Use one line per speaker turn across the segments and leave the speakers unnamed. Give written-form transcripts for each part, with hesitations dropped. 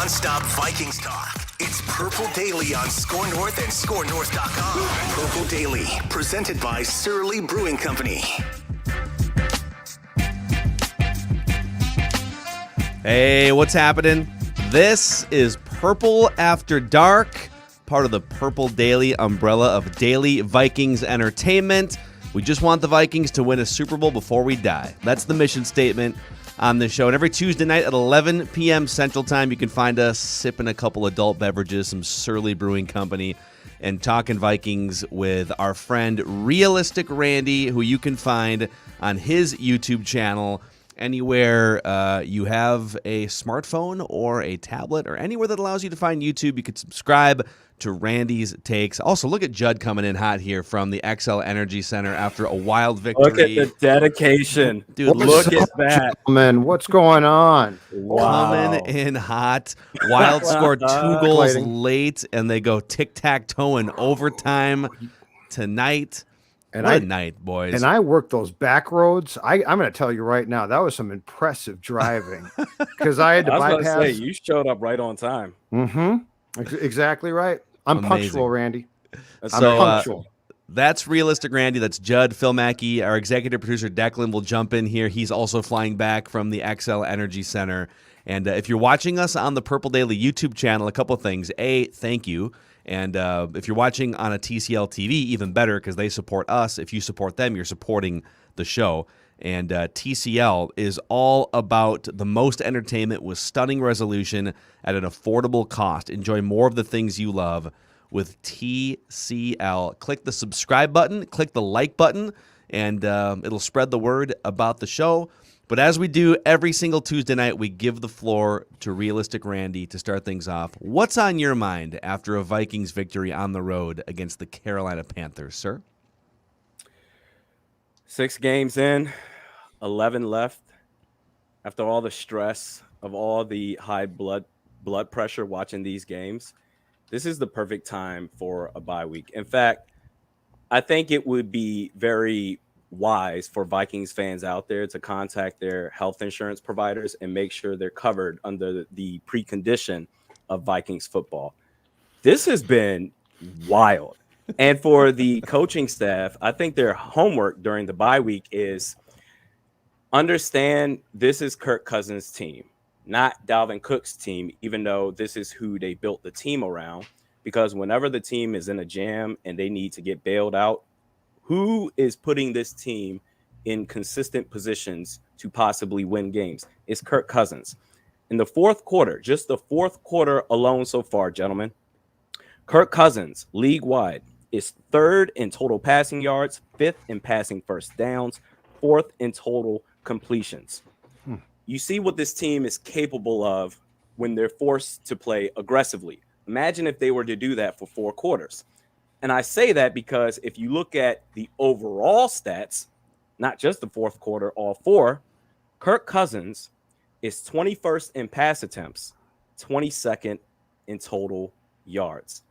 non-stop Vikings talk. It's Purple Daily on Score North and ScoreNorth.com. Purple Daily, presented by Surly Brewing Company.
Hey, what's happening? This is Purple After Dark, part of the Purple Daily umbrella of daily Vikings entertainment. We just want the Vikings to win a Super Bowl before we die. That's the mission statement on this show. And every Tuesday night at 11 p.m. Central Time, you can find us sipping a couple adult beverages, some Surly Brewing Company, and talking Vikings with our friend Realistic Randy, who you can find on his YouTube channel anywhere you have a smartphone or a tablet or anywhere that allows you to find YouTube. You can subscribe to Randy's Takes. Also, look at Judd coming in hot here from the XL Energy Center after a wild victory.
Look at the dedication.
Dude,
look at that.
Man, what's going on?
Wow.
Coming in hot. Wild scored 2 goals late, and they go tic-tac-toe in overtime tonight.
And
what a night, boys.
And I worked those back roads. I'm going to tell you right now, that was some impressive driving because I had to bypass.
Say, you showed up right on time.
Mm-hmm. Exactly right. I'm
Amazing.
punctual, Randy. I'm
punctual. That's Realistic Randy. That's Judd, Phil Mackey. Our executive producer, Declan, will jump in here. He's also flying back from the XL Energy Center. And if you're watching us on the Purple Daily YouTube channel, a couple things. A, thank you. And if you're watching on a TCL TV, even better because they support us. If you support them, you're supporting the show. And TCL is all about the most entertainment with stunning resolution at an affordable cost. Enjoy more of the things you love with TCL. Click the subscribe button, click the like button, and it'll spread the word about the show. But as we do every single Tuesday night, we give the floor to Realistic Randy to start things off. What's on your mind after a Vikings victory on the road against the Carolina Panthers, sir?
6 games in, 11 left. After all the stress of all the high blood pressure watching these games, this is the perfect time for a bye week. In fact, I think it would be very wise for Vikings fans out there to contact their health insurance providers and make sure they're covered under the precondition of Vikings football. This has been wild. And for the coaching staff, I think their homework during the bye week is understand this is Kirk Cousins' team, not Dalvin Cook's team, even though this is who they built the team around. Because whenever the team is in a jam and they need to get bailed out, who is putting this team in consistent positions to possibly win games? It's Kirk Cousins. In the fourth quarter, just the fourth quarter alone so far, gentlemen, Kirk Cousins, league-wide, is 3rd in total passing yards, 5th in passing first downs, 4th in total completions. You see what this team is capable of when they're forced to play aggressively. Imagine if they were to do that for 4 quarters. And I say that because if you look at the overall stats, not just the fourth quarter, all 4, Kirk Cousins is 21st in pass attempts, 22nd in total yards.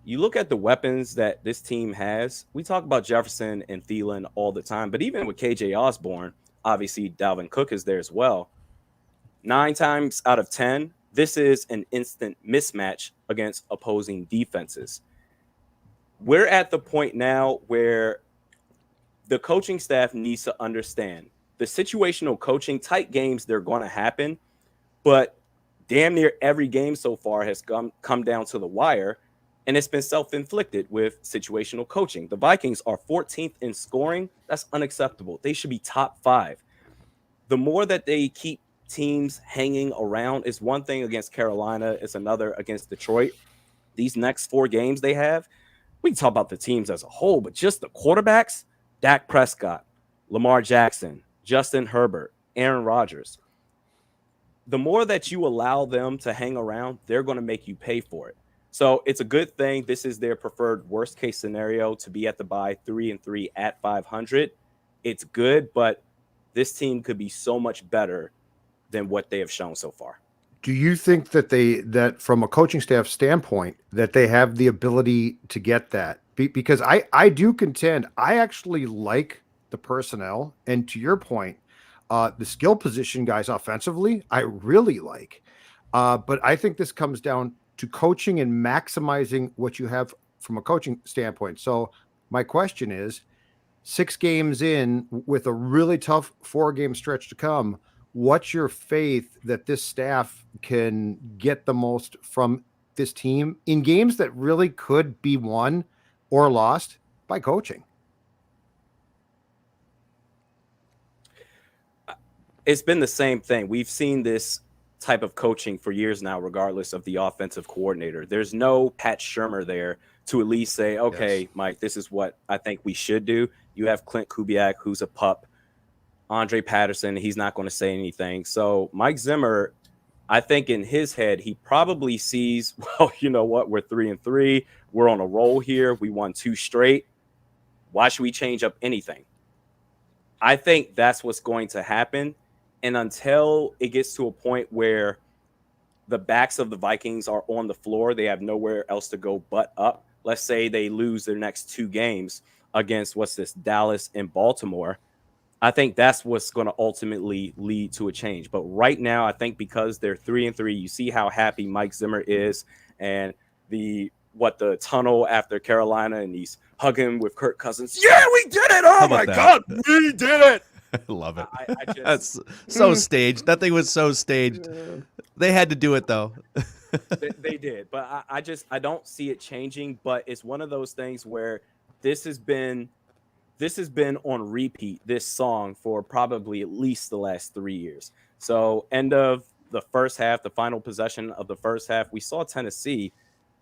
You look at the weapons that this team has. We talk about Jefferson and Thielen all the time, but even with KJ Osborne, obviously Dalvin Cook is there as well. 9 times out of 10, this is an instant mismatch against opposing defenses. We're at the point now where the coaching staff needs to understand the situational coaching, tight games, they're going to happen, but damn near every game so far has come down to the wire. And it's been self-inflicted with situational coaching. The Vikings are 14th in scoring. That's unacceptable. They should be top 5. The more that they keep teams hanging around is one thing against Carolina. It's another against Detroit. These next 4 games they have, we can talk about the teams as a whole, but just the quarterbacks, Dak Prescott, Lamar Jackson, Justin Herbert, Aaron Rodgers. The more that you allow them to hang around, they're going to make you pay for it. So it's a good thing. This is their preferred worst case scenario to be at the bye 3-3 at 500. It's good, but this team could be so much better than what they have shown so far.
Do you think that that from a coaching staff standpoint, that they have the ability to get that? Because I do contend, I actually like the personnel. And to your point, the skill position guys offensively, I really like. But I think this comes down to coaching and maximizing what you have from a coaching standpoint. So my question is, 6 games in with a really tough 4-game stretch to come, what's your faith that this staff can get the most from this team in games that really could be won or lost by coaching?
It's been the same thing. We've seen this type of coaching for years now, regardless of the offensive coordinator. There's no Pat Shurmur there to at least say, okay,
Yes.
Mike, this is what I think we should do. You have Clint Kubiak, who's a pup. Andre Patterson, he's not going to say anything. So Mike Zimmer, I think in his head, he probably sees, well, you know what? We're 3-3. We're on a roll here. We won 2 straight. Why should we change up anything? I think that's what's going to happen. And until it gets to a point where the backs of the Vikings are on the floor, they have nowhere else to go but up. Let's say they lose their next 2 games against Dallas and Baltimore. I think that's what's going to ultimately lead to a change. But right now, I think because they're 3-3, you see how happy Mike Zimmer is, and the tunnel after Carolina, and he's hugging with Kirk Cousins. Yeah, we did it! Oh my God, we did it!
I love it.
I just,
That's so staged. That thing was so staged. They had to do it though.
they did, but I don't see it changing. But it's one of those things where this has been on repeat, this song, for probably at least the last 3 years. So end of the first half, the final possession of the first half, we saw Tennessee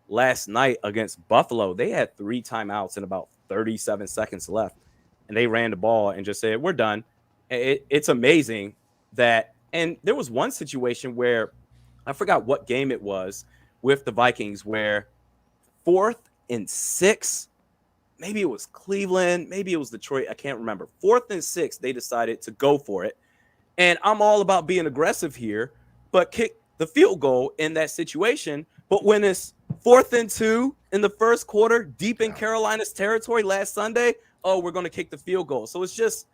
last night against Buffalo. They had 3 timeouts and about 37 seconds left, and they ran the ball and just said, we're done. It's amazing that, and there was one situation where I forgot what game it was with the Vikings where 4th and 6, maybe it was Cleveland, maybe it was Detroit, I can't remember. 4th and 6, they decided to go for it. And I'm all about being aggressive here, but kick the field goal in that situation. But when it's 4th and 2 in the first quarter, deep in Carolina's territory last Sunday, oh, we're going to kick the field goal. So it's just,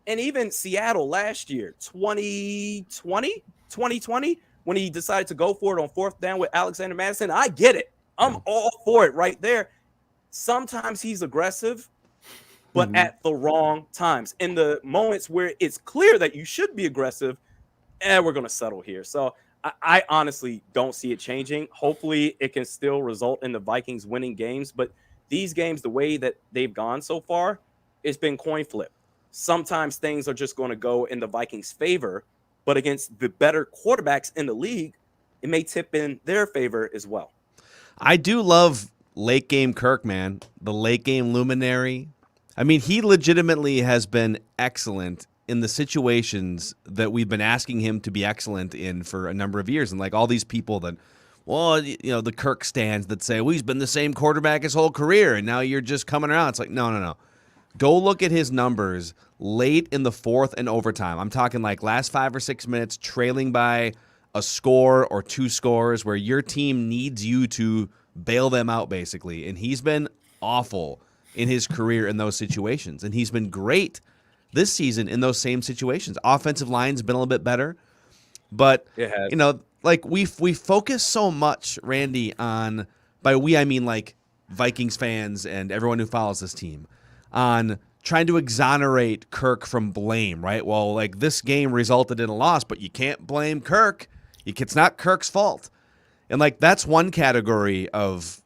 and even Seattle last year, 2020, when he decided to go for it on 4th down with Alexander Madison, I get it. I'm all for it right there. Sometimes he's aggressive, but at the wrong times. In the moments where it's clear that you should be aggressive, we're going to settle here. So I honestly don't see it changing. Hopefully it can still result in the Vikings winning games. But these games, the way that they've gone so far, it's been coin flip. Sometimes things are just going to go in the Vikings' favor, but against the better quarterbacks in the league, it may tip in their favor as well.
I do love late game Kirk, man. The late game luminary. I mean, he legitimately has been excellent in the situations that we've been asking him to be excellent in for a number of years. And like all these people that, well, you know, the Kirk stands that say, well, he's been the same quarterback his whole career, and now you're just coming around. It's like, no. Go look at his numbers late in the 4th and overtime. I'm talking like last 5 or 6 minutes, trailing by a score or 2 scores, where your team needs you to bail them out, basically. And he's been awful in his career in those situations. And he's been great this season in those same situations. Offensive line's been a little bit better. But, you know, like we focus so much, Randy, on, by we I mean like Vikings fans and everyone who follows this team, on trying to exonerate Kirk from blame, right? Well, like this game resulted in a loss, but you can't blame Kirk. It's not Kirk's fault. And like that's one category of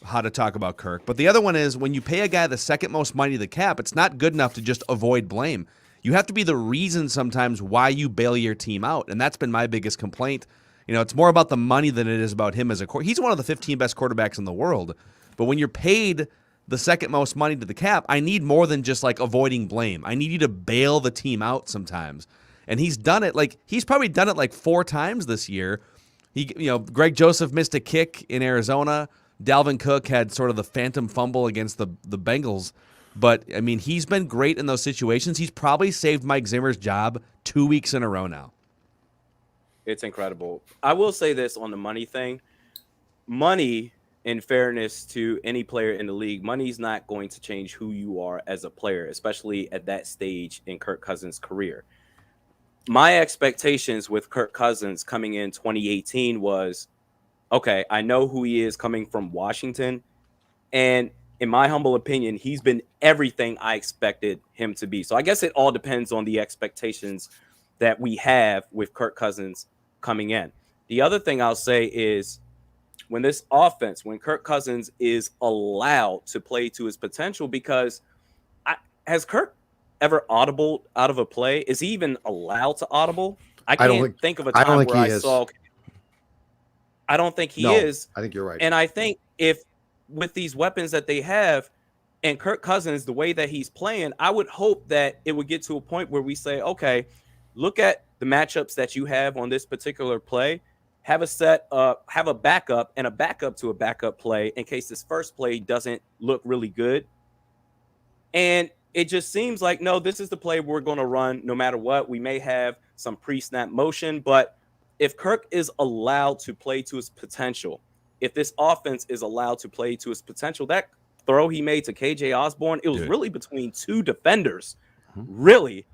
how to talk about Kirk. But the other one is when you pay a guy the second most money to the cap, it's not good enough to just avoid blame. You have to be the reason sometimes why you bail your team out. And that's been my biggest complaint. You know, it's more about the money than it is about him as a quarterback. He's one of the 15 best quarterbacks in the world. But when you're paid the second most money to the cap, I need more than just like avoiding blame. I need you to bail the team out sometimes. And he's done it. Like he's probably done it like 4 times this year. Greg Joseph missed a kick in Arizona. Dalvin Cook had sort of the phantom fumble against the Bengals. But, I mean, he's been great in those situations. He's probably saved Mike Zimmer's job 2 weeks in a row now.
It's incredible. I will say this on the money thing. Money, in fairness to any player in the league, money's not going to change who you are as a player, especially at that stage in Kirk Cousins' career. my expectations with Kirk Cousins coming in 2018 was, okay, I know who he is coming from Washington. And in my humble opinion, he's been everything I expected him to be. So I guess it all depends on the expectations that we have with Kirk Cousins coming in. The other thing I'll say is when Kirk Cousins is allowed to play to his potential, because has Kirk ever audible out of a play? Is he even allowed to audible? I can't think of a time where I saw. I don't think he is.
I think you're right.
And I think if with these weapons that they have and Kirk Cousins, the way that he's playing, I would hope that it would get to a point where we say, okay, look at the matchups that you have on this particular play. Have a backup and a backup to a backup play in case this first play doesn't look really good. And it just seems like, no, this is the play we're going to run no matter what. We may have some pre-snap motion, but if Kirk is allowed to play to his potential, if this offense is allowed to play to his potential, that throw he made to KJ Osborne, it was really between two defenders. Really,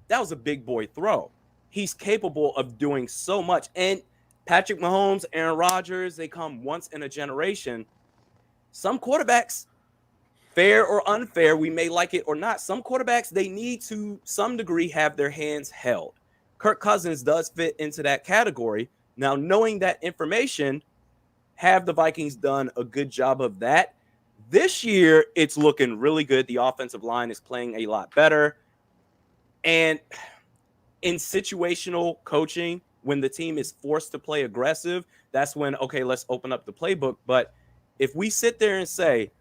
that was a big boy throw. He's capable of doing so much. And Patrick Mahomes, Aaron Rodgers, they come once in a generation. Some quarterbacks, fair or unfair, we may like it or not, some quarterbacks, they need to some degree have their hands held. Kirk Cousins does fit into that category. Now, knowing that information, have the Vikings done a good job of that? This year, it's looking really good. The offensive line is playing a lot better. And in situational coaching, when the team is forced to play aggressive, that's when, okay, let's open up the playbook. But if we sit there and say,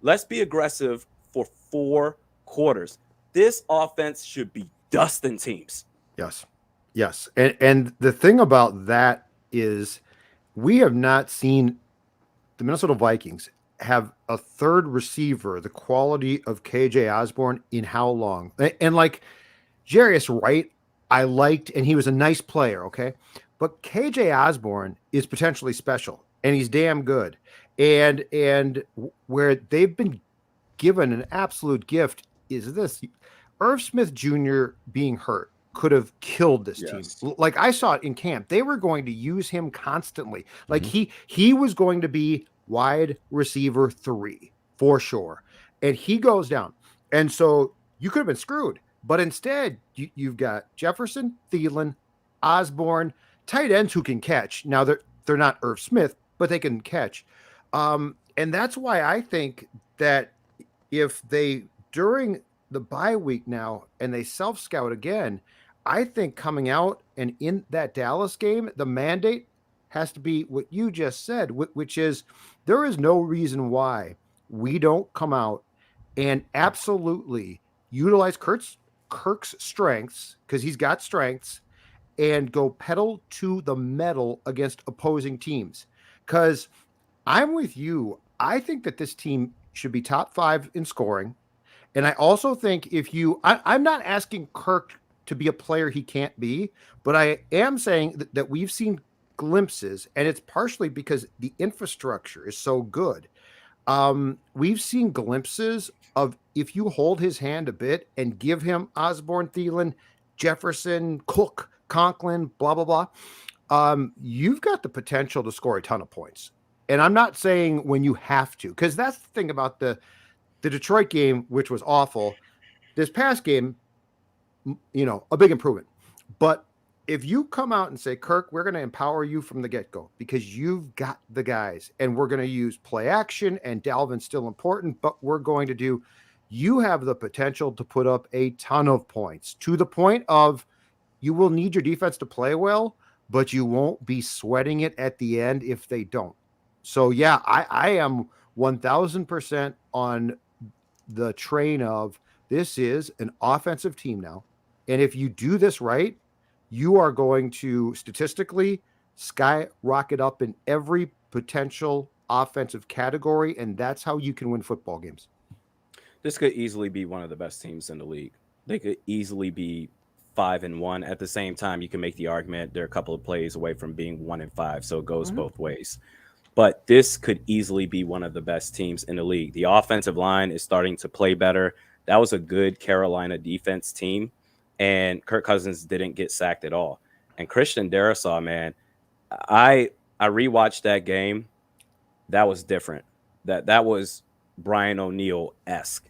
let's be aggressive for 4 quarters, this offense should be dusting teams.
Yes. And the thing about that is we have not seen the Minnesota Vikings have a third receiver the quality of KJ Osborne in how long? And like Jarius Wright, I liked, and he was a nice player, okay? But KJ Osborne is potentially special, and he's damn good. And where they've been given an absolute gift is this. Irv Smith Jr. being hurt could have killed this team. Like I saw it in camp. They were going to use him constantly. Like he was going to be wide receiver 3 for sure. And he goes down. And so you could have been screwed. But instead, you've got Jefferson, Thielen, Osborne, tight ends who can catch. Now they're not Irv Smith, but they can catch. And that's why I think that if they during the bye week now and they self-scout again, I think coming out and in that Dallas game, the mandate has to be what you just said, which is there is no reason why we don't come out and absolutely utilize Kirk's strengths, because he's got strengths, and go pedal to the metal against opposing teams. Because I'm with you. I think that this team should be top 5 in scoring. And I also think I'm not asking Kirk to be a player he can't be, but I am saying that we've seen glimpses, and it's partially because the infrastructure is so good. We've seen glimpses of if you hold his hand a bit and give him Osborne, Thielen, Jefferson, Cook, Conklin, blah, blah, blah, you've got the potential to score a ton of points. And I'm not saying when you have to, because that's the thing about the Detroit game, which was awful. This past game, a big improvement. But if you come out and say, Kirk, we're going to empower you from the get-go because you've got the guys, and we're going to use play action, and Dalvin's still important, but we're going to you have the potential to put up a ton of points, to the point of you will need your defense to play well, but you won't be sweating it at the end if they don't. So, yeah, I am 1,000% on the train of this is an offensive team now. And if you do this right, you are going to statistically skyrocket up in every potential offensive category, and that's how you can win football games.
This could easily be one of the best teams in the league. They could easily be 5-1. At the same time, you can make the argument they're a couple of plays away from being 1-5, so it goes both ways. But this could easily be one of the best teams in the league. The offensive line is starting to play better. That was a good Carolina defense team. and Kirk Cousins didn't get sacked at all. And Christian Darrisaw, man, I rewatched that game. That was different. That was Brian O'Neill-esque.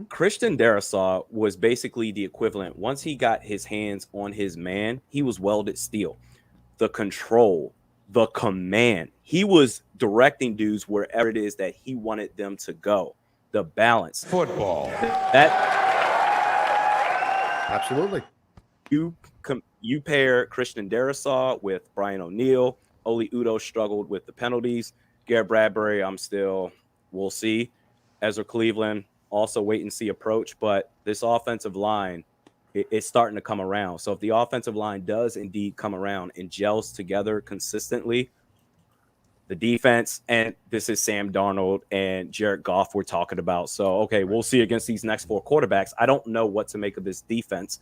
Christian Darrisaw was basically the equivalent. Once he got his hands on his man, he was welded steel. The control, the command. He was directing dudes wherever it is that he wanted them to go. The balance.
Football.
That
Absolutely.
You pair Christian Darrisaw with Brian O'Neill. Oli Udoh struggled with the penalties. Garrett Bradbury, we'll see. Ezra Cleveland, also wait and see approach. But this offensive line, it's starting to come around. So if the offensive line does indeed come around and gels together consistently, the defense, and this is Sam Darnold and Jared Goff we're talking about. So, okay, we'll see against these next 4 quarterbacks. I don't know what to make of this defense.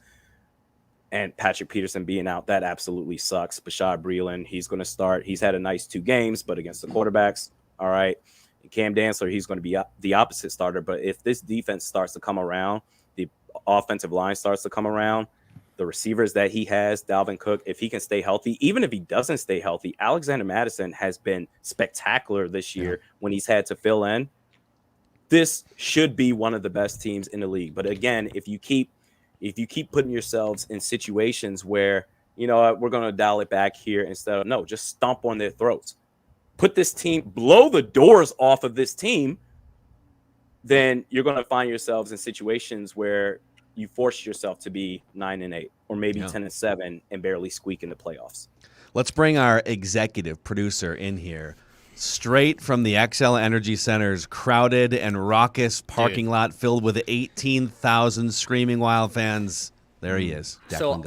And Patrick Peterson being out, that absolutely sucks. Bashad Breeland, he's going to start. He's had a nice 2 games, but against the quarterbacks, all right. And Cam Dantzler, he's going to be the opposite starter. But if this defense starts to come around, the offensive line starts to come around, the receivers that he has, Dalvin Cook, if he can stay healthy, even if he doesn't stay healthy, Alexander Mattison has been spectacular this year when he's had to fill in. This should be one of the best teams in the league. But again, if you keep putting yourselves in situations where, you know what, we're going to dial it back here instead of, no, just stomp on their throats. Put this team, blow the doors off of this team, then you're going to find yourselves in situations where you force yourself to be 9-8 or maybe 10-7 and barely squeak in the playoffs.
Let's bring our executive producer in here. Straight from the XL Energy Center's crowded and raucous parking lot filled with 18,000 screaming Wild fans. There he is.
So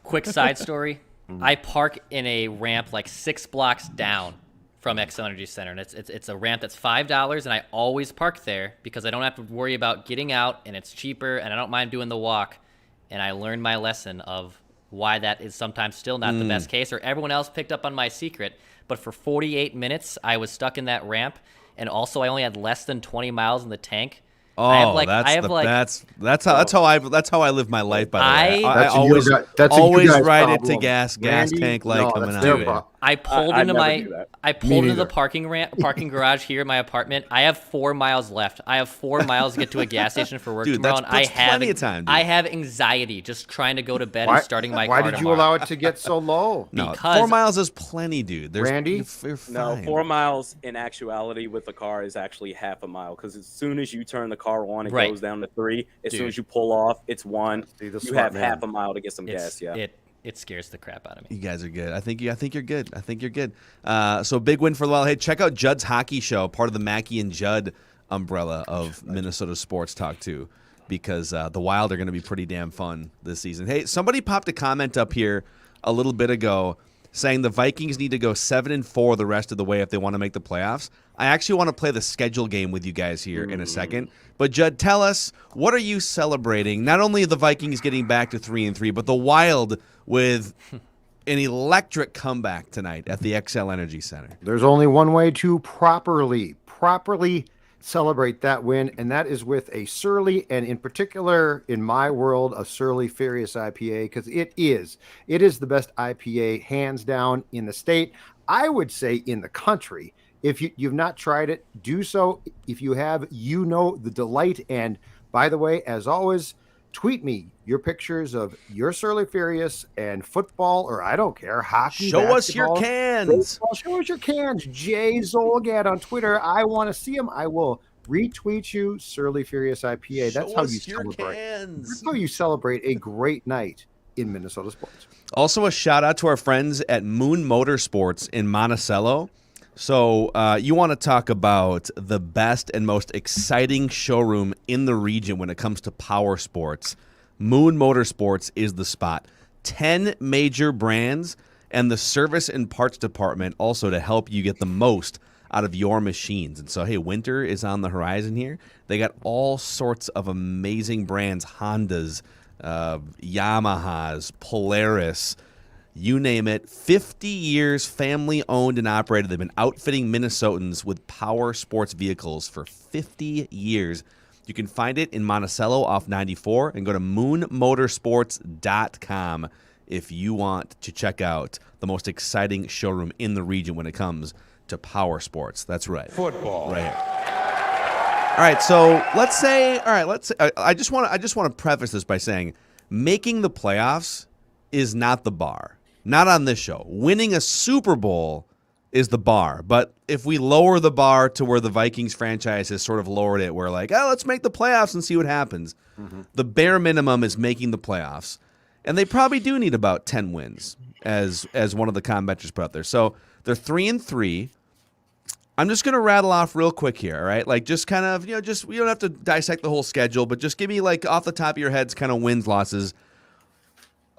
quick side story. I park in a ramp like 6 blocks down from XL Energy Center, and it's a ramp that's $5, and I always park there because I don't have to worry about getting out, and it's cheaper, and I don't mind doing the walk. And I learned my lesson of why that is sometimes still not the best case, or everyone else picked up on my secret. But for 48 minutes, I was stuck in that ramp, and also I only had less than 20 miles in the tank.
Oh, that's how I live my life. By the way, I always ride it to gas tank light coming out.
I pulled into the parking garage here in my apartment. I have 4 miles left. I have 4 miles to get to a gas station for work tomorrow.
That's plenty of time.
I have anxiety just trying to go to bed and starting my car.
Why did you allow it to get so low?
No, 4 miles is plenty, dude.
Randy,
you're fine.
No, 4 miles in actuality with the car is actually half a mile because as soon as you turn the car on, it goes down to 3. As soon as you pull off, it's 1. You have half a mile to get some gas. Yeah.
It scares the crap out of me.
You guys are good. I think you're good. So big win for the Wild. Hey, check out Judd's Hockey Show, part of the Mackey and Judd umbrella of Minnesota Sports Talk too, because the Wild are going to be pretty damn fun this season. Hey, somebody popped a comment up here a little bit ago saying the Vikings need to go 7-4 the rest of the way if they want to make the playoffs. I actually want to play the schedule game with you guys here in a second. But Judd, tell us, what are you celebrating? Not only the Vikings getting back to 3-3, but the Wild with an electric comeback tonight at the XL Energy Center.
There's only one way to properly celebrate that win, and that is with a Surly, and in particular, in my world, a Surly Furious IPA, because it is the best IPA, hands down, in the state. I would say in the country. If you've not tried it, do so. If you have, you know the delight. And by the way, as always, tweet me your pictures of your Surly Furious and football, or I don't care, hockey,
Show us your cans.
Baseball. Show us your cans. Jay Zolgad on Twitter. I want to see them. I will retweet you, Surly Furious IPA. That's how you celebrate. That's how you celebrate a great night in Minnesota sports.
Also, a shout out to our friends at Moon Motorsports in Monticello. So you want to talk about the best and most exciting showroom in the region when it comes to power sports. Moon Motorsports is the spot. 10 major brands and the service and parts department also to help you get the most out of your machines. And so, hey, winter is on the horizon here. They got all sorts of amazing brands, Hondas, Yamahas, Polaris, you name it. 50 years family owned and operated. They've been outfitting Minnesotans with power sports vehicles for 50 years. You can find it in Monticello off 94 and go to moonmotorsports.com if you want to check out the most exciting showroom in the region when it comes to power sports. That's right.
Football.
Right here. All right, so let's say I just want to preface this by saying making the playoffs is not the bar. Not on this show. Winning a Super Bowl is the bar. But if we lower the bar to where the Vikings franchise has sort of lowered it, we're like, oh, let's make the playoffs and see what happens. Mm-hmm. The bare minimum is making the playoffs. And they probably do need about 10 wins, as one of the commenters put out there. So they're 3-3. I'm just going to rattle off real quick here, all right? Like, just kind of, just we don't have to dissect the whole schedule, but just give me, like, off the top of your heads kind of wins, losses.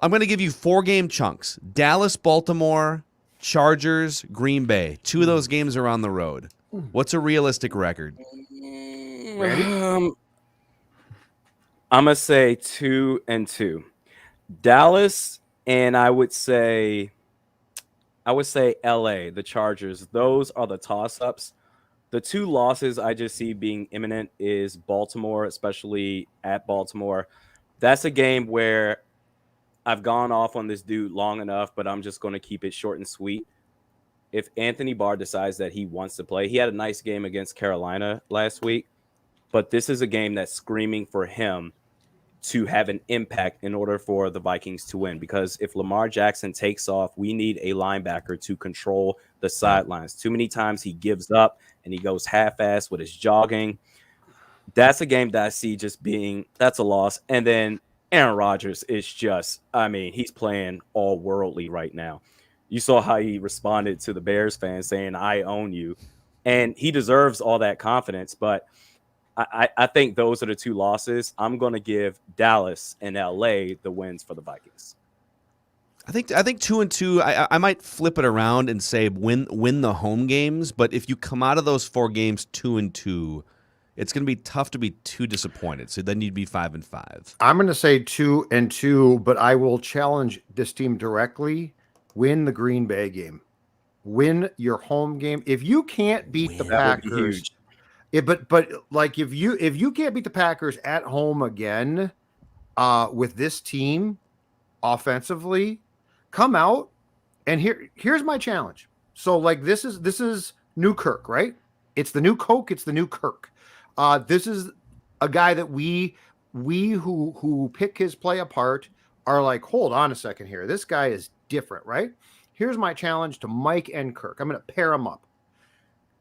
I'm going to give you 4-game chunks. Dallas, Baltimore, Chargers, Green Bay. 2 of those games are on the road. What's a realistic record?
I'm going to say 2-2. Dallas, and I would say LA, the Chargers. Those are the toss-ups. The 2 losses I just see being imminent is Baltimore, especially at Baltimore. That's a game where I've gone off on this dude long enough, but I'm just going to keep it short and sweet. If Anthony Barr decides that he wants to play, he had a nice game against Carolina last week, but this is a game that's screaming for him to have an impact in order for the Vikings to win. Because if Lamar Jackson takes off, we need a linebacker to control the sidelines. Too many times he gives up and he goes half-assed with his jogging. That's a game that I see just being – that's a loss. And then Aaron Rodgers is just – I mean, he's playing all worldly right now. You saw how he responded to the Bears fans saying, I own you. And he deserves all that confidence, but – I think those are the 2 losses. I'm going to give Dallas and LA the wins for the Vikings.
I think 2-2. I might flip it around and say win the home games. But if you come out of those 4 games 2-2, it's going to be tough to be too disappointed. So then you'd be 5-5.
I'm going to say 2-2, but I will challenge this team directly. Win the Green Bay game. Win your home game. If you can't beat the Packers. Yeah, but like if you can't beat the Packers at home again with this team offensively, come out and here's my challenge. So like this is new Kirk, right? It's the new Coke, it's the new Kirk. This is a guy that we who pick his play apart are like, hold on a second here. This guy is different, right? Here's my challenge to Mike and Kirk. I'm going to pair them up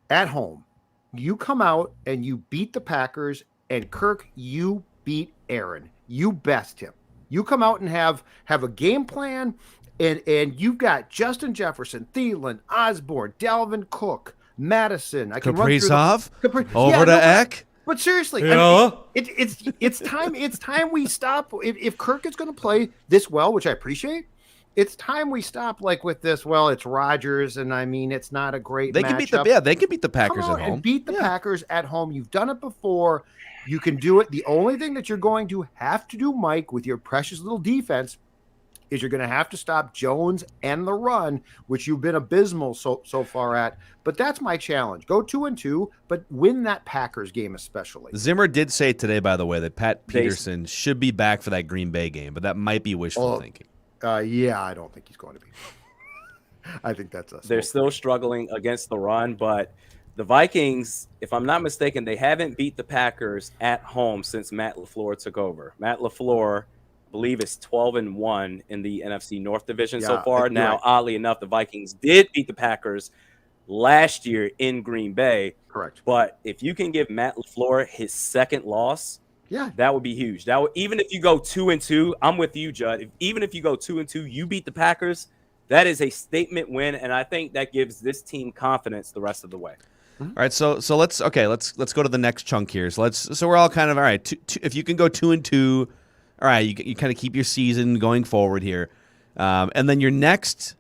at home. You come out and you beat the Packers, and Kirk, you beat Aaron. You best him. You come out and have a game plan, and you've got Justin Jefferson, Thielen, Osborne, Dalvin Cook, Madison. I can
Kaprizov over to Eck.
But seriously,
yeah.
It's time. It's time we stop. If Kirk is going to play this well, which I appreciate. It's time we stop like with this. Well, it's Rodgers, and I mean, it's not a great matchup.
They can beat the Packers at home.
And beat the Packers at home. You've done it before. You can do it. The only thing that you're going to have to do, Mike, with your precious little defense, is you're going to have to stop Jones and the run, which you've been abysmal so far at. But that's my challenge. Go 2-2, but win that Packers game especially.
Zimmer did say today, by the way, that Pat Peterson should be back for that Green Bay game, but that might be wishful thinking.
Yeah, I don't think he's going to be. I think that's us.
They're still struggling against the run, but the Vikings, if I'm not mistaken, they haven't beat the Packers at home since Matt LaFleur took over. Matt LaFleur, I believe, is 12-1 in the NFC North Division so far. Now,
right.
Oddly enough, the Vikings did beat the Packers last year in Green Bay.
Correct.
But if you can give Matt LaFleur his second loss,
yeah,
that would be huge. That would, even if you go 2-2, I'm with you, Judd. Even if you go 2-2, you beat the Packers. That is a statement win, and I think that gives this team confidence the rest of the way.
All right, so let's go to the next chunk here. So we're all kind of all right. If you can go 2-2, all right, you kind of keep your season going forward here, and then your next,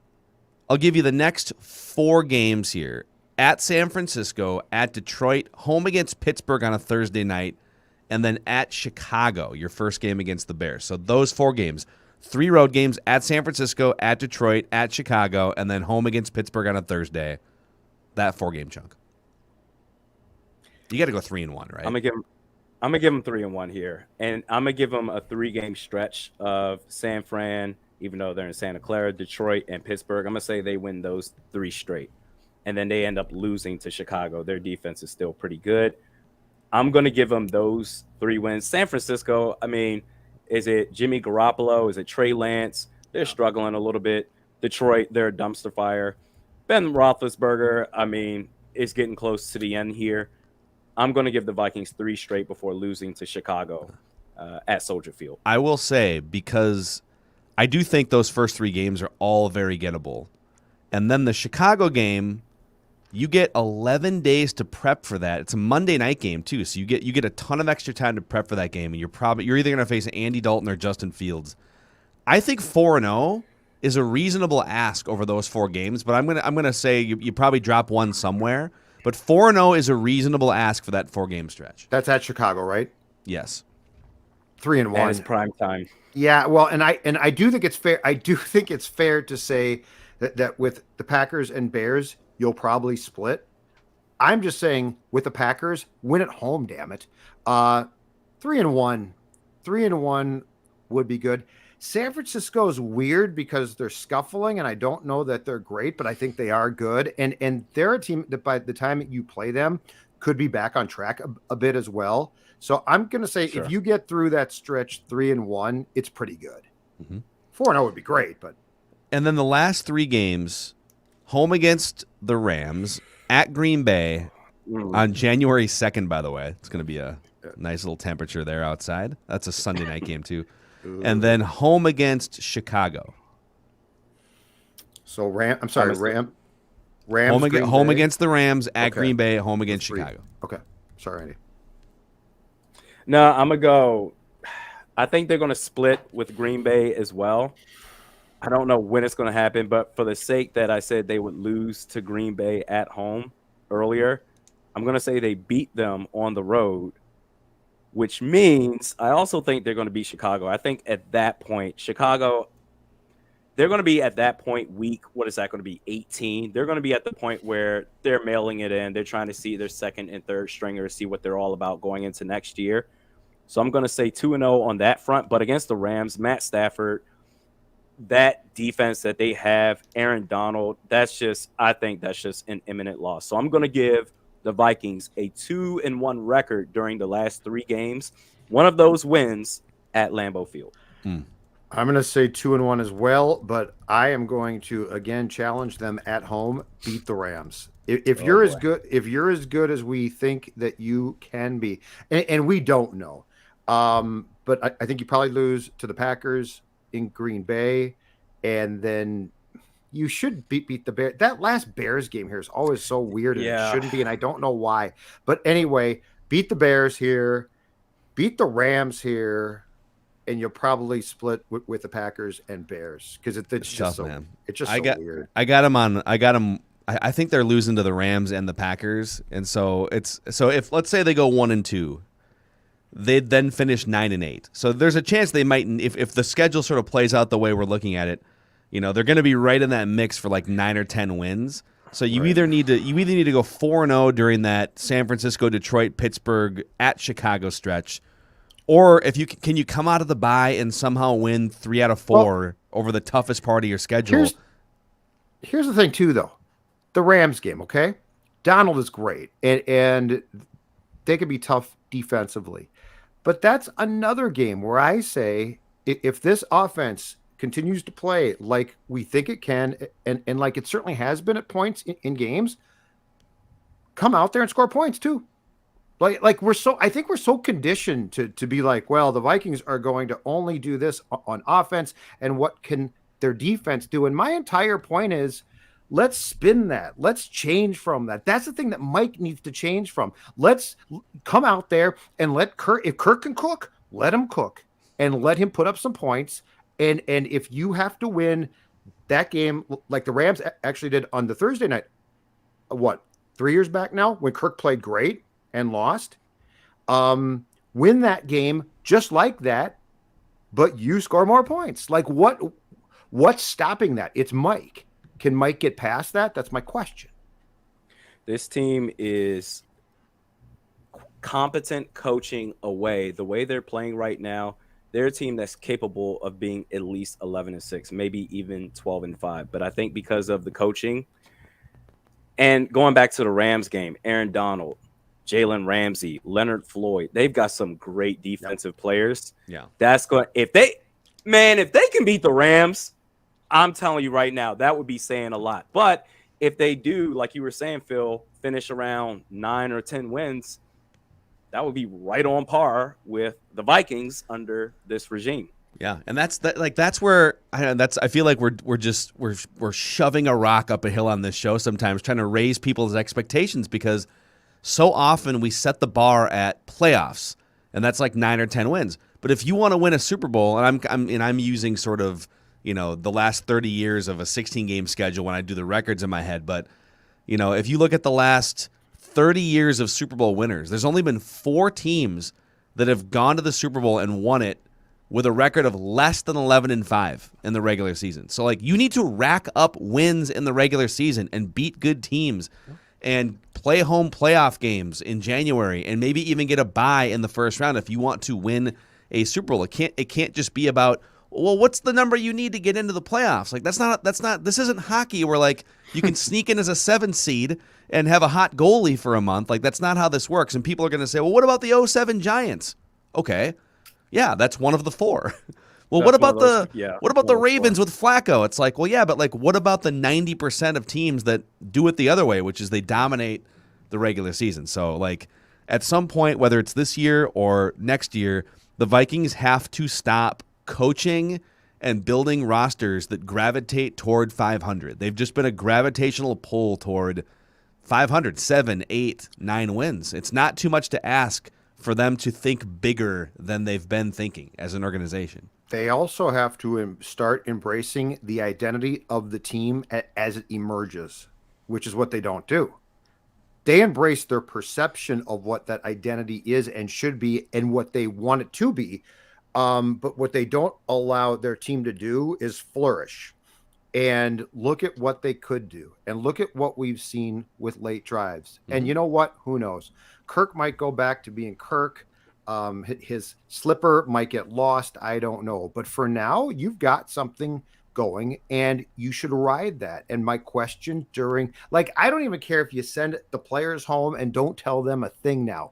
I'll give you the next 4 games here: at San Francisco, at Detroit, home against Pittsburgh on a Thursday night, and then at Chicago, your first game against the Bears. So those 4 games, 3 road games: at San Francisco, at Detroit, at Chicago, and then home against Pittsburgh on a Thursday. That 4-game chunk. You got to go 3-1, right?
I'm gonna give. I'm gonna give them 3-1 here, and I'm gonna give them a 3-game stretch of San Fran, even though they're in Santa Clara, Detroit, and Pittsburgh. I'm gonna say they win those 3 straight, and then they end up losing to Chicago. Their defense is still pretty good. I'm gonna give them those 3 wins. San Francisco, I mean, is it Jimmy Garoppolo? Is it Trey Lance? They're struggling a little bit. Detroit, they're a dumpster fire. Ben Roethlisberger, I mean, is getting close to the end here. I'm going to give the Vikings 3 straight before losing to Chicago at Soldier Field.
I will say, because I do think those first 3 games are all very gettable. And then the Chicago game, you get 11 days to prep for that. It's a Monday night game too, so you get a ton of extra time to prep for that game, and you're either going to face Andy Dalton or Justin Fields. I think 4-0 is a reasonable ask over those 4 games, but I'm gonna say you probably drop one somewhere. But 4-0 is a reasonable ask for that 4-game stretch.
That's at Chicago, right?
Yes.
3-1.
And it's prime time.
Yeah, well, and I do think it's fair. I do think it's fair to say that with the Packers and Bears, you'll probably split. I'm just saying with the Packers, win at home. Damn it, 3-1, 3-1 would be good. San Francisco is weird because they're scuffling, and I don't know that they're great, but I think they are good. And they're a team that by the time that you play them could be back on track a bit as well. So I'm going to say if you get through that stretch 3-1, it's pretty good. 4-0 would be great, but.
And then the last 3 games, home against the Rams, at Green Bay on January 2nd, by the way. It's going to be a nice little temperature there outside. That's a Sunday night game too. And then home against Chicago.
So Rams.
Home against the Rams, at Green Bay, home against Chicago.
Okay. Sorry, Andy.
No, I'm going to go. I think they're going to split with Green Bay as well. I don't know when it's going to happen, but for the sake that I said they would lose to Green Bay at home earlier, I'm going to say they beat them on the road, which means I also think they're going to beat Chicago. I think at that point, Chicago, they're going to be at that point week. What is that going to be? 18. They're going to be at the point where they're mailing it in. They're trying to see their second and third stringers, see what they're all about going into next year. So I'm going to say 2-0 on that front. But against the Rams, Matt Stafford, that defense that they have, Aaron Donald, I think that's just an imminent loss. So I'm going to give the Vikings a 2-1 record during the last 3 games. One of those wins at Lambeau Field.
I'm going to say 2-1 as well, but I am going to again challenge them at home. Beat the Rams. If you're as good as we think that you can be, and we don't know, but I think you probably lose to the Packers in Green Bay, and then you should beat the Bears. That last Bears game here is always so weird, and it shouldn't be, and I don't know why. But anyway, beat the Bears here, beat the Rams here, and you'll probably split with the Packers and Bears because it's just
tough,
so
man.
It's just weird.
I got them. I think they're losing to the Rams and the Packers, and so if let's say they go 1-2. They'd then finish 9-8. So there's a chance they might, if the schedule sort of plays out the way we're looking at it, they're going to be right in that mix for like 9 or 10 wins. So you either need to go 4-0 during that San Francisco, Detroit, Pittsburgh, at Chicago stretch, or if you can you come out of the bye and somehow win 3 out of 4 over the toughest part of your schedule.
Here's the thing too, though, the Rams game. Okay, Donald is great, and they can be tough defensively. But that's another game where I say if this offense continues to play like we think it can, and like it certainly has been at points in games, come out there and score points too. Like I think we're so conditioned to be like, well, the Vikings are going to only do this on offense, and what can their defense do? And my entire point is, let's spin that. Let's change from that. That's the thing that Mike needs to change from. Let's come out there and let Kirk, if Kirk can cook, let him cook and let him put up some points. And if you have to win that game, like the Rams actually did on the Thursday night, 3 years back now, when Kirk played great and lost, win that game just like that, but you score more points. Like what's stopping that? It's Mike. Can Mike get past that? That's my question.
This team is competent coaching away, the way they're playing right now, they're a team that's capable of being at least 11-6, maybe even 12-5. But I think because of the coaching and going back to the Rams game, Aaron Donald, Jalen Ramsey, Leonard Floyd, they've got some great defensive players.
Yeah.
That's going if they can beat the Rams, I'm telling you right now, that would be saying a lot. But if they do, like you were saying, Phil, finish around 9 or 10 wins, that would be right on par with the Vikings under this regime.
Yeah, and that's where I feel like we're shoving a rock up a hill on this show sometimes, trying to raise people's expectations, because so often we set the bar at playoffs, and that's like 9 or 10 wins. But if you want to win a Super Bowl, and I'm using sort of, the last 30 years of a 16-game schedule when I do the records in my head, but if you look at the last 30 years of Super Bowl winners, there's only been 4 teams that have gone to the Super Bowl and won it with a record of less than 11-5 in the regular season. So, you need to rack up wins in the regular season and beat good teams and play home playoff games in January and maybe even get a bye in the first round if you want to win a Super Bowl. It can't just be about, well, what's the number you need to get into the playoffs? This isn't hockey where you can sneak in as a 7 seed and have a hot goalie for a month. That's not how this works. And people are going to say, well, what about the 07 Giants? Okay. Yeah, that's one of the 4. Well, what about the Ravens with Flacco? It's well, yeah, but what about the 90% of teams that do it the other way, which is they dominate the regular season? So, at some point, whether it's this year or next year, the Vikings have to stop coaching and building rosters that gravitate toward 500. They've just been a gravitational pull toward 500, 7, 8, 9 wins. It's not too much to ask for them to think bigger than they've been thinking as an organization.
They also have to start embracing the identity of the team as it emerges, which is what they don't do. They embrace their perception of what that identity is and should be and what they want it to be. But what they don't allow their team to do is flourish and look at what they could do and look at what we've seen with late drives. Mm-hmm. And you know what? Who knows? Kirk might go back to being Kirk. His slipper might get lost. I don't know. But for now, you've got something going and you should ride that. And my question I don't even care if you send the players home and don't tell them a thing now.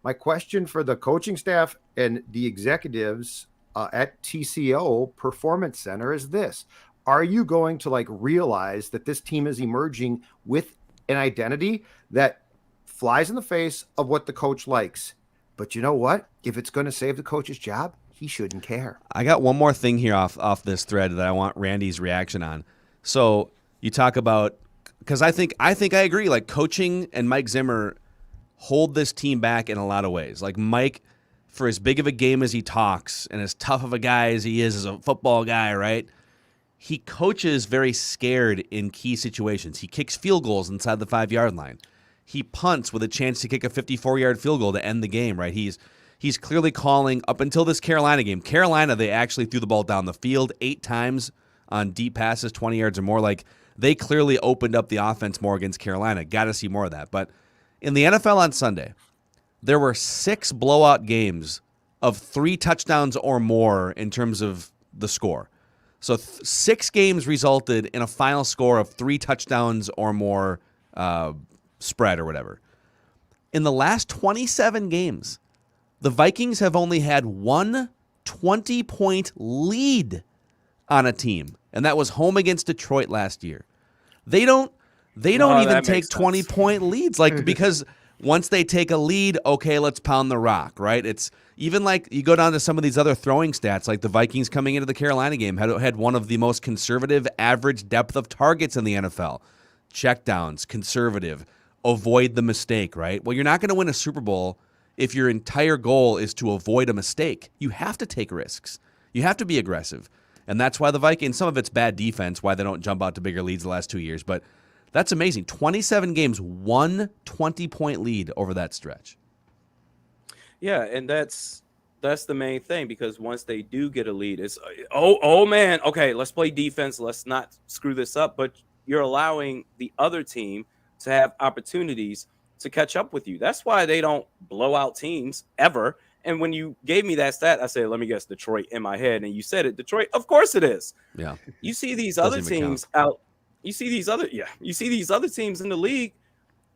My question for the coaching staff and the executives at TCO Performance Center is this. Are you going to realize that this team is emerging with an identity that flies in the face of what the coach likes? But you know what? If it's going to save the coach's job, he shouldn't care.
I got one more thing here off this thread that I want Randy's reaction on. So you talk about, because I think I agree. Coaching and Mike Zimmer hold this team back in a lot of ways. Mike, for as big of a game as he talks and as tough of a guy as he is as a football guy, right? He coaches very scared in key situations. He kicks field goals inside the 5-yard line. He punts with a chance to kick a 54-yard field goal to end the game, right? He's clearly calling up until this Carolina game. Carolina, they actually threw the ball down the field 8 times on deep passes, 20 yards or more. They clearly opened up the offense more against Carolina. Got to see more of that. But in the NFL on Sunday, there were 6 blowout games of 3 touchdowns or more in terms of the score. So 6 games resulted in a final score of 3 touchdowns or more spread or whatever. In the last 27 games, the Vikings have only had one 20-point lead on a team, and that was home against Detroit last year. They don't even take 20-point leads, because once they take a lead, okay, let's pound the rock, right? It's even you go down to some of these other throwing stats, like the Vikings coming into the Carolina game had one of the most conservative average depth of targets in the NFL. Checkdowns, conservative, avoid the mistake, right? Well, you're not going to win a Super Bowl if your entire goal is to avoid a mistake. You have to take risks. You have to be aggressive. And that's why the Vikings, some of it's bad defense, why they don't jump out to bigger leads the last 2 years. But that's amazing. 27 games, one 20-point lead over that stretch.
Yeah, and that's the main thing, because once they do get a lead, it's, oh man, okay, let's play defense. Let's not screw this up. But you're allowing the other team to have opportunities to catch up with you. That's why they don't blow out teams ever. And when you gave me that stat, I said, let me guess Detroit in my head. And you said it, Detroit. Of course it is.
Yeah.
You see these other teams out. You see these other teams in the league,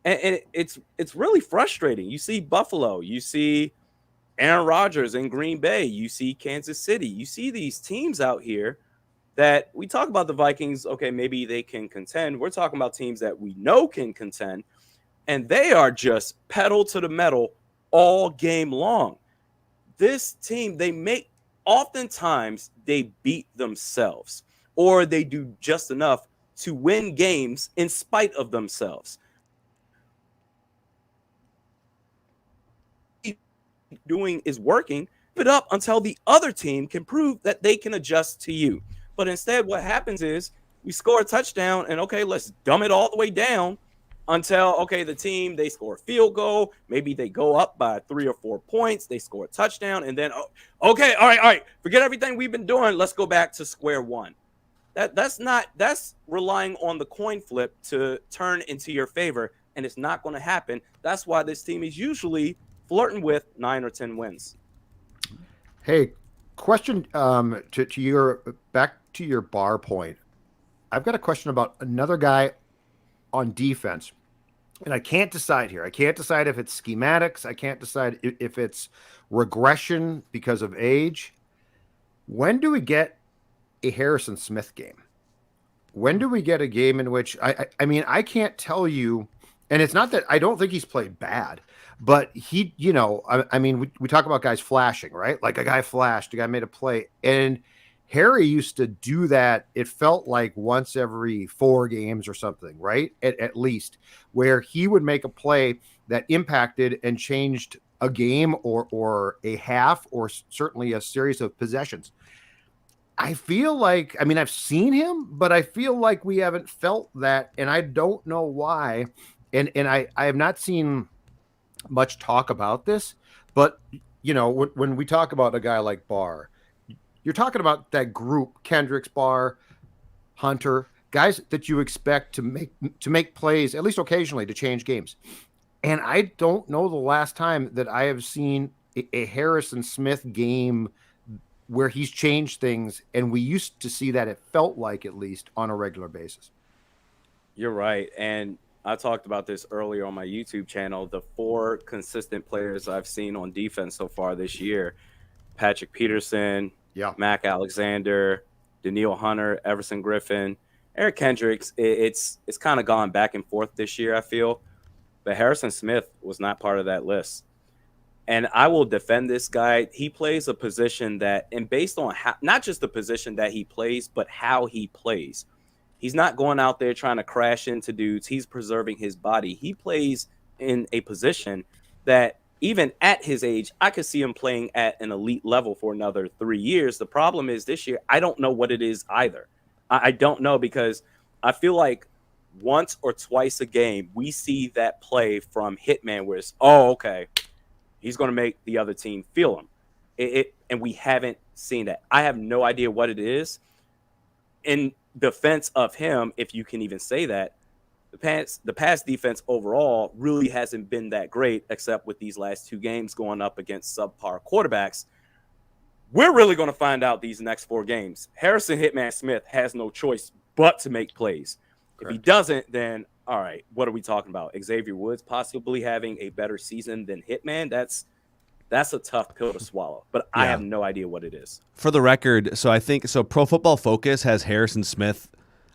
and it's really frustrating. You see Buffalo, you see Aaron Rodgers in Green Bay, you see Kansas City, you see these teams out here that we talk about the Vikings. Okay, maybe they can contend. We're talking about teams that we know can contend, and they are just pedal to the metal all game long. This team, oftentimes they beat themselves, or they do just enough to win games in spite of themselves. Doing is working it up until the other team can prove that they can adjust to you. But instead, what happens is we score a touchdown and okay, let's dumb it all the way down until okay, the team, they score a field goal, maybe they go up by 3 or 4 points, they score a touchdown, and then okay, all right, forget everything we've been doing, let's go back to square one. That's relying on the coin flip to turn into your favor, and it's not going to happen. That's why this team is usually flirting with 9 or 10 wins.
Hey, question to your back to your bar point. I've got a question about another guy on defense, and I can't decide here. I can't decide if it's schematics. I can't decide if it's regression because of age. When do we get a Harrison Smith game? When do we get a game in which I mean, I can't tell you, and it's not that I don't think he's played bad, but he, I mean, we talk about guys flashing, right? Like a guy flashed, a guy made a play, and Harry used to do that. It felt like once every 4 games or something, right? At least, where he would make a play that impacted and changed a game or a half or certainly a series of possessions. I feel like, I mean, I've seen him, but I feel like we haven't felt that, and I don't know why. And I have not seen much talk about this, but when we talk about a guy like Barr, you're talking about that group, Kendricks, Barr, Hunter, guys that you expect to make plays, at least occasionally, to change games. And I don't know the last time that I have seen a Harrison Smith game where he's changed things, and we used to see that, it felt like, at least on a regular basis.
You're right. And I talked about this earlier on my YouTube channel. The 4 consistent players I've seen on defense so far this year: Patrick Peterson, Mac Alexander, Danielle Hunter, Everson Griffin, Eric Kendricks. It's kind of gone back and forth this year, I feel. But Harrison Smith was not part of that list. And I will defend this guy. He plays a position that, and based on how, not just the position that he plays, but how he plays. He's not going out there trying to crash into dudes. He's preserving his body. He plays in a position that even at his age, I could see him playing at an elite level for another 3 years. The problem is this year, I don't know what it is either. I don't know, because I feel like once or twice a game, we see that play from Hitman where it's, okay, he's going to make the other team feel him. And we haven't seen that. I have no idea what it is. In defense of him, if you can even say that, the pass defense overall really hasn't been that great, except with these last 2 games going up against subpar quarterbacks. We're really going to find out these next 4 games. Harrison Hitman Smith has no choice but to make plays. Correct. If he doesn't, then all right, what are we talking about? Xavier Woods possibly having a better season than Hitman? That's a tough pill to swallow, but I have no idea what it is.
For the record, I think Pro Football Focus has Harrison Smith,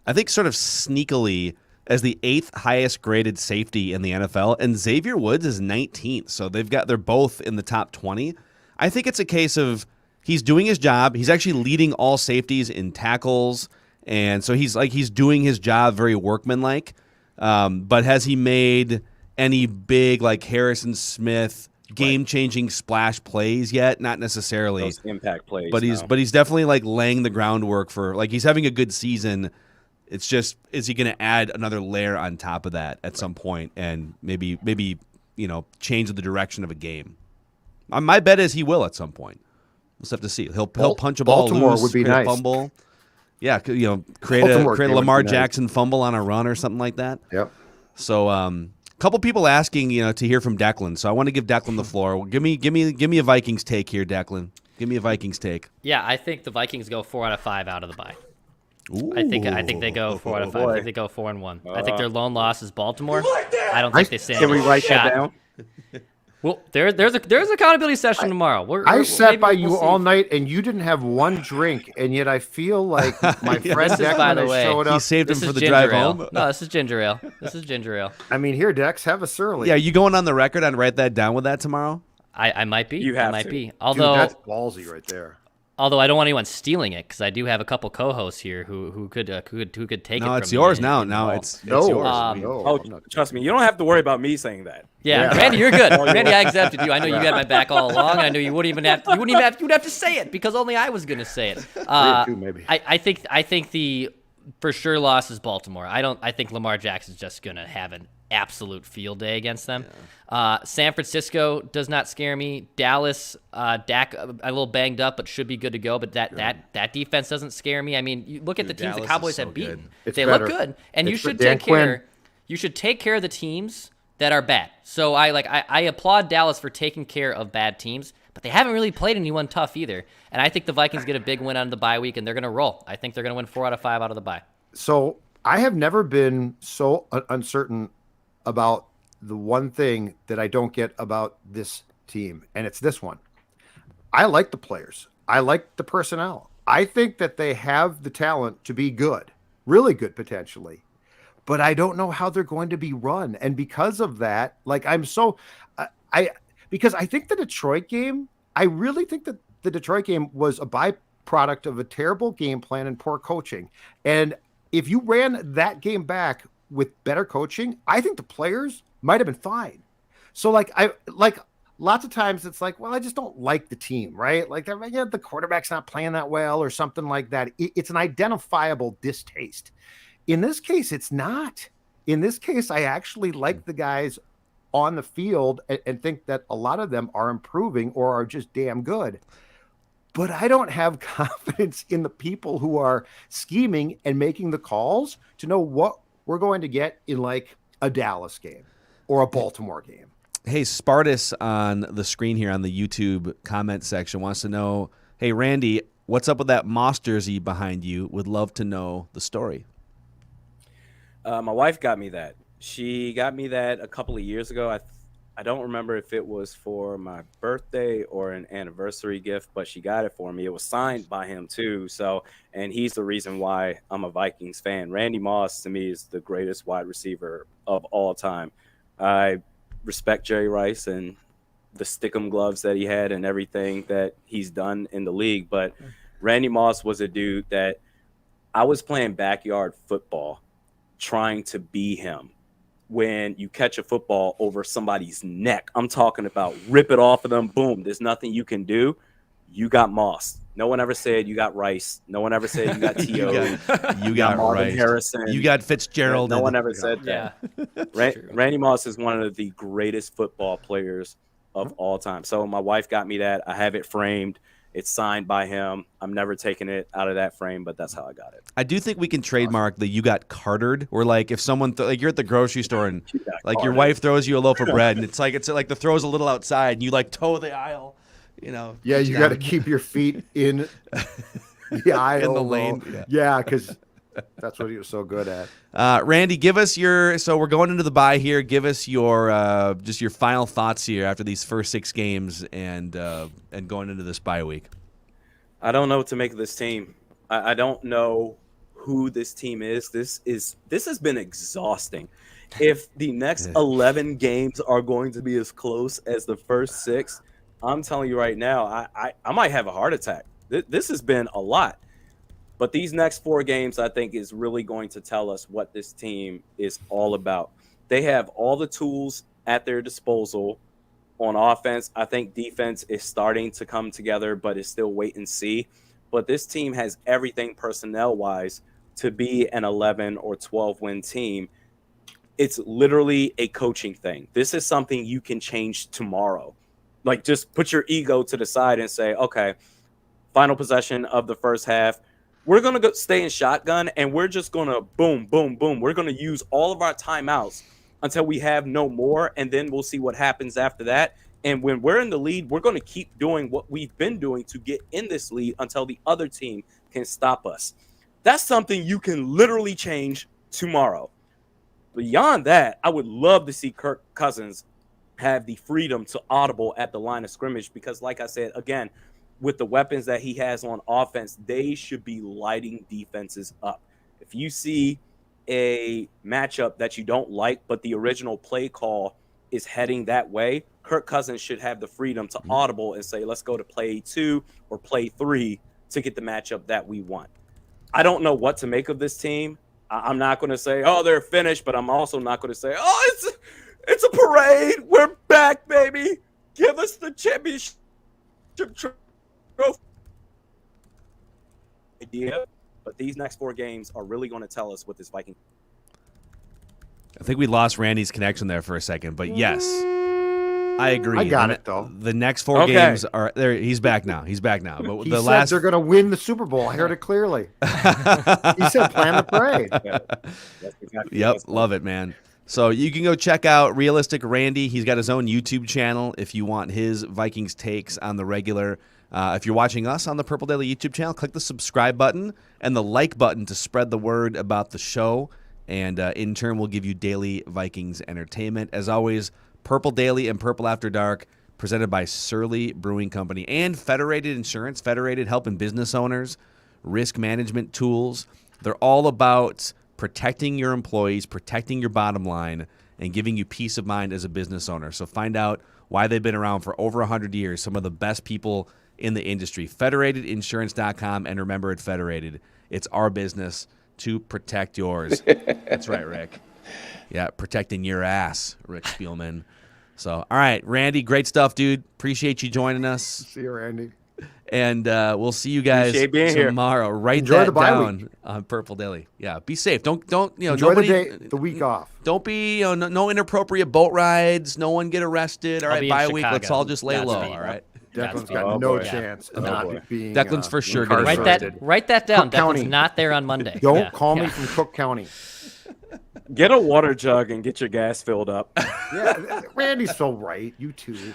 I think, sort of sneakily as the 8th highest graded safety in the NFL, and Xavier Woods is 19th. So they're both in the top 20. I think it's a case of he's doing his job. He's actually leading all safeties in tackles, and so he's doing his job very workmanlike. But has he made any big, like, Harrison Smith game-changing splash plays yet? Not necessarily.
Those impact plays.
But he's definitely, like, laying the groundwork for, like, he's having a good season. It's just, is he going to add another layer on top of that at some point and maybe change the direction of a game? My bet is he will at some point. We'll just have to see. He'll punch a ball
Baltimore
loose,
would be
create a
nice.
Fumble. Yeah, create a Lamar Jackson fumble on a run or something like that.
Yep.
So Couple people asking, to hear from Declan, so I want to give Declan the floor. Give me a Vikings take here, Declan. Give me a Vikings take.
Yeah, I think the Vikings go 4 out of 5 out of the bye.
Ooh.
I think they go 4 out of 5. I think they go 4-1. I think their lone loss is Baltimore. I don't think they stand
Can we
a
write
shot.
that down?
Well, there's an accountability session tomorrow.
I sat by you
we'll
all
see.
night, and you didn't have one drink, and yet I feel like my friend
This is, by
Declan
the
has
way,
showed
He
up.
saved him
This
for
is
the
ginger
drive
ale.
home.
No, this is ginger ale. This is ginger ale.
I mean, here, Dex, have a surly.
Yeah, you going on the record and write that down with that tomorrow?
I might be.
You
I
have
might
to.
be.
Dude,
Although
that's ballsy right there.
Although I don't want anyone stealing it, because I do have a couple co-hosts here who could take it.
No,
from
it's
me
yours
in-
now.
in the
Now
ball.
it's
No,
yours.
no.
Oh,
I'm not-
trust me, you don't have to worry about me saying that.
Yeah,
Yeah.
Randy, you're good. Randy, I accepted you. I know you had my back all along. I know you wouldn't even have. You'd have to say it because only I was going to say it.
Two, maybe.
I think the for sure loss is Baltimore. I think Lamar Jackson's just going to have an absolute field day against them. San Francisco does not scare me. Dallas, Dak, a little banged up, but should be good to go. But that defense doesn't scare me. I mean, you look at the teams
Dallas
the
is
Cowboys
so
have beaten.
good.
It's
They
better.
look good, and you
It's for
should
Dan
take care.
Quinn.
You should take care of the teams that are bad. So I applaud Dallas for taking care of bad teams, but they haven't really played anyone tough either. And I think the Vikings get a big win on the bye week, and they're going to roll. I think they're going to win 4 out of 5 out of the bye.
So I have never been so uncertain about the one thing that I don't get about this team, and it's this one. I like the players. I like the personnel. I think that they have the talent to be good, really good potentially, but I don't know how they're going to be run. And because of that, because I think the Detroit game, I really think that the Detroit game was a byproduct of a terrible game plan and poor coaching. And if you ran that game back with better coaching, I think the players might have been fine. So lots of times it's like, well, I just don't like the team, right? Like the quarterback's not playing that well or something like that. It's an identifiable distaste. In this case, it's not. In this case, I actually like the guys on the field and think that a lot of them are improving or are just damn good. But I don't have confidence in the people who are scheming and making the calls to know what we're going to get in like a Dallas game or a Baltimore game.
Hey, Spartus on the screen here on the YouTube comment section wants to know, hey, Randy, what's up with that Moss jersey behind you? Would love to know the story.
My wife got me that. She got me that a couple of years ago. I don't remember if it was for my birthday or an anniversary gift, but she got it for me. It was signed by him too. So, and he's the reason why I'm a Vikings fan. Randy Moss to me is the greatest wide receiver of all time. I respect Jerry Rice and the stickum gloves that he had and everything that he's done in the league. But Randy Moss was a dude that I was playing backyard football trying to be him. When you catch a football over somebody's neck, I'm talking about rip it off of them. Boom. There's nothing you can do. You got Moss. No one ever said you got Rice. No one ever said you got T.O.
You got
Marvin
Rice.
Harrison.
You got Fitzgerald.
No one ever said that. Randy Moss is one of the greatest football players of all time. So my wife got me that. I have it framed. It's signed by him. I'm never taking it out of that frame, but that's how I got it.
I do think we can trademark the "you got Cartered," or like if someone like you're at the grocery store and like your wife throws you a loaf of bread and it's like the throw's a little outside and you like toe the aisle,
Yeah, you got to keep your feet in the aisle,
in the lane.
Yeah, because that's what he was so good at.
Randy, give us so we're going into the bye here. Give us your just your final thoughts here after these first 6 games and going into this bye week.
I don't know what to make of this team. I don't know who this team is. This has been exhausting. If the next 11 games are going to be as close as the first 6, I'm telling you right now, I might have a heart attack. This has been a lot. But these next 4 games, I think, is really going to tell us what this team is all about. They have all the tools at their disposal on offense. I think defense is starting to come together, but it's still wait and see. But this team has everything personnel-wise to be an 11 or 12-win team. It's literally a coaching thing. This is something you can change tomorrow. Like, just put your ego to the side and say, okay, final possession of the first half, we're going to stay in shotgun, and we're just going to boom, boom, boom. We're going to use all of our timeouts until we have no more, and then we'll see what happens after that. And when we're in the lead, we're going to keep doing what we've been doing to get in this lead until the other team can stop us. That's something you can literally change tomorrow. Beyond that, I would love to see Kirk Cousins have the freedom to audible at the line of scrimmage because, like I said, again, with the weapons that he has on offense, they should be lighting defenses up. If you see a matchup that you don't like, but the original play call is heading that way, Kirk Cousins should have the freedom to audible and say, let's go to play 2 or play 3 to get the matchup that we want. I don't know what to make of this team. I'm not going to say, oh, they're finished, but I'm also not going to say, oh, it's a parade. We're back, baby. Give us the championship trophy. Idea, but these next 4 games are really going to tell us what this Viking.
I think we lost Randy's connection there for a second, but yes, I agree.
I got it though.
The next 4 games are there. He's back now. But
He
the
said
last
they're going to win the Super Bowl. I heard it clearly. He said plan the parade.
That's exactly
Yep, love it, man. So you can go check out Realistic Randy. He's got his own YouTube channel if you want his Vikings takes on the regular. If you're watching us on the Purple Daily YouTube channel, click the subscribe button and the like button to spread the word about the show. And in turn, we'll give you daily Vikings entertainment. As always, Purple Daily and Purple After Dark, presented by Surly Brewing Company and Federated Insurance. Federated helping business owners, risk management tools. They're all about protecting your employees, protecting your bottom line, and giving you peace of mind as a business owner. So find out why they've been around for over 100 years, some of the best people in the industry. Federatedinsurance.com, and remember, at Federated, it's our business to protect yours. That's right, Rick. Yeah, protecting your ass, Rick Spielman. So, all right, Randy, great stuff, dude. Appreciate you joining us.
See you, Randy.
And we'll see you guys
Appreciate being here.
tomorrow. Write
Enjoy
that
the bye
down
week.
on Purple Daily. Yeah, be safe. Don't
Enjoy the week off.
Don't be no inappropriate boat rides. No one get arrested. All
I'll
right,
be in
bye week.
Chicago.
Let's all just lay low.
Godspeed.
All right.
Declan's
Godspeed.
got
Oh,
no
boy.
chance of
Oh,
not
boy.
being.
Declan's for sure gonna be
incarcerated.
Write that down.
Cook County.
Declan's not there on Monday.
Don't
Yeah.
call me
Yeah.
from Cook County.
Get a water jug and get your gas filled up.
Yeah, Randy's so right. You too.